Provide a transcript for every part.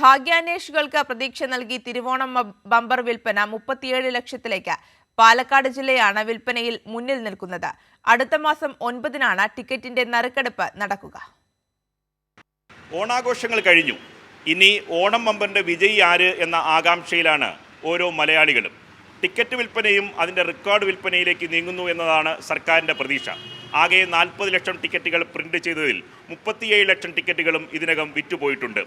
ഭാഗ്യാന്വേഷികൾക്ക് പ്രതീക്ഷ നൽകി തിരുവോണം ബമ്പർ വിൽപ്പന 37 ലക്ഷത്തിലേക്ക്. പാലക്കാട് ജില്ലയാണ് വിൽപ്പനയിൽ മുന്നിൽ നിൽക്കുന്നത്. അടുത്ത മാസം 9-നാണ് ടിക്കറ്റിന്റെ നറുക്കെടുപ്പ് നടക്കുക. ഓണാഘോഷങ്ങൾ കഴിഞ്ഞു. ഇനി ഓണം ബമ്പറിന്റെ വിജയി ആര് എന്ന ആകാംക്ഷയിലാണ് ഓരോ മലയാളികളും. ടിക്കറ്റ് വിൽപ്പനയും അതിൻ്റെ റെക്കോർഡ് വിൽപ്പനയിലേക്ക് നീങ്ങുന്നു എന്നതാണ് സർക്കാരിൻ്റെ പ്രതീക്ഷ. ആകെ 40 ലക്ഷം ടിക്കറ്റുകൾ പ്രിന്റ് ചെയ്തതിൽ 37 ലക്ഷം ടിക്കറ്റുകളും ഇതിനകം വിറ്റുപോയിട്ടുണ്ട്.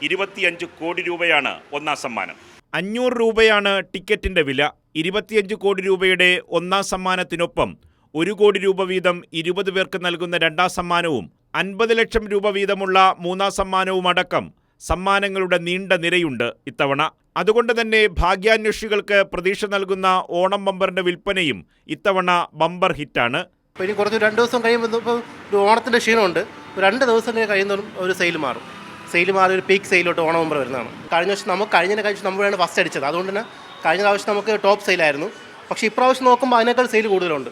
25 കോടി രൂപയാണ് ഒന്നാം സമ്മാനം. 500 രൂപയാണ് ടിക്കറ്റിന്റെ വില. 25 കോടി രൂപയുടെ ഒന്നാം സമ്മാനത്തിനൊപ്പം 1 കോടി രൂപ വീതം 20 പേർക്ക് നൽകുന്ന രണ്ടാം സമ്മാനവും 50 ലക്ഷം രൂപ വീതമുള്ള മൂന്നാം സമ്മാനവും അടക്കം സമ്മാനങ്ങളുടെ നീണ്ട നിരയുണ്ട് ഇത്തവണ. അതുകൊണ്ട് തന്നെ ഭാഗ്യാന്വേഷികൾക്ക് പ്രതീക്ഷ നൽകുന്ന ഓണം ബമ്പറിന്റെ വിൽപ്പനയും ഇത്തവണ ബമ്പർ ഹിറ്റാണ്. ഇനി കുറച്ച് 2 ദിവസം കഴിയുമ്പോൾ ഇപ്പോൾ ഒരു ഓണത്തിൻ്റെ ക്ഷീണമുണ്ട്. 2 ദിവസം കഴിയുന്നതും ഒരു സെയിൽ മാറും. സെയിൽ മാറി ഒരു പീക്ക് സെയിലോട്ട് ഓണം ബമ്പർ വരുന്നതാണ്. കഴിഞ്ഞ വർഷം കഴിഞ്ഞ നമ്മളാണ് ഫസ്റ്റ് അടിച്ചത്. അതുകൊണ്ട് തന്നെ കഴിഞ്ഞ പ്രാവശ്യം നമുക്ക് ടോപ്പ് സെയിലായിരുന്നു. പക്ഷേ ഇപ്രാവശ്യം നോക്കുമ്പോൾ അതിനേക്കാൾ സെയിൽ കൂടുതലുണ്ട്.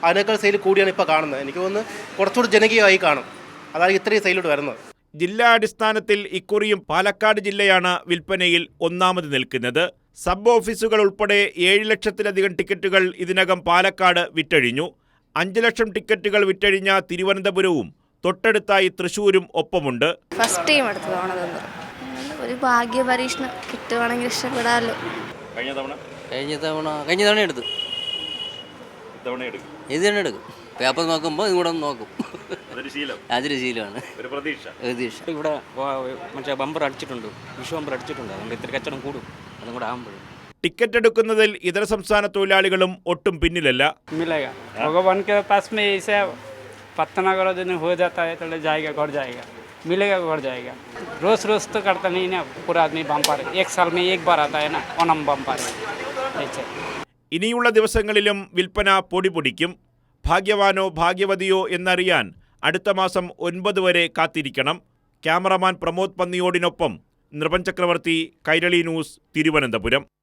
അതിനേക്കാൾ സെയിൽ കൂടിയാണ് ഇപ്പോൾ കാണുന്നത്. എനിക്ക് തോന്നുന്നു കുറച്ചുകൂടി ജനകീയമായി കാണും. അതാണ് ഇത്രയും സെയിലോട്ട് വരുന്നത്. ജില്ലാ അടിസ്ഥാനത്തിൽ ഇക്കുറിയും പാലക്കാട് ജില്ലയാണ് വിൽപ്പനയിൽ ഒന്നാമത് നിൽക്കുന്നത്. സബ് ഓഫീസുകൾ ഉൾപ്പെടെ 7 ലക്ഷത്തിലധികം ടിക്കറ്റുകൾ ഇതിനകം പാലക്കാട് വിറ്റഴിഞ്ഞു. 5 ലക്ഷം ടിക്കറ്റുകൾ വിറ്റഴിഞ്ഞ തിരുവനന്തപുരവും തൊട്ടടുത്തായി തൃശ്ശൂരും ഒപ്പമുണ്ട്. ഫസ്റ്റ് ടൈം എടുത്തതാണ്. ഒരു ഭാഗ്യ പരീക്ഷണം കിട്ടുവാണെങ്കിൽ ഇഷ്ടപ്പെടാമല്ലോ. കഴിഞ്ഞ തവണ എടുത്തു. ഇത് തന്നെ എടുക്കും. പേപ്പർ നോക്കുമ്പോൾ ഇതുകൂടെ നോക്കും. അതൊരു ശീലമാണ്. പ്രതീക്ഷ ഇവിടെ മറ്റേ ബമ്പർ അടിച്ചിട്ടുണ്ട്, വിഷു ബമ്പർ അടിച്ചിട്ടുണ്ട്. അതുകൊണ്ട് ഇത്ര കച്ചവടം കൂടും. അതും കൂടെ ആകുമ്പോഴും ടിക്കറ്റ് എടുക്കുന്നതിൽ ഇതര സംസ്ഥാന തൊഴിലാളികളും ഒട്ടും പിന്നിലല്ല. भगवान के पास में ऐसे प्रार्थना करो जो हो जाता है तो जाएगा, घर जाएगा, मिलेगा, घर जाएगा. रोज तो करता नहीं ना पूरा आदमी बम्पर. 1 साल में 1 बार आता है ना ओणम बम्पर. ഇനിയുള്ള ദിവസങ്ങളിലും വിൽപ്പന പൊടിപൊടിക്കും. ഭാഗ്യവാനോ ഭാഗ്യവതിയോ എന്നറിയാൻ അടുത്ത മാസം 9 വരെ കാത്തിരിക്കണം. ക്യാമറമാൻ പ്രമോദ് പന്നിയോടിനൊപ്പം നൃപൻ ചക്രവർത്തി, കൈരളി ന്യൂസ്, തിരുവനന്തപുരം.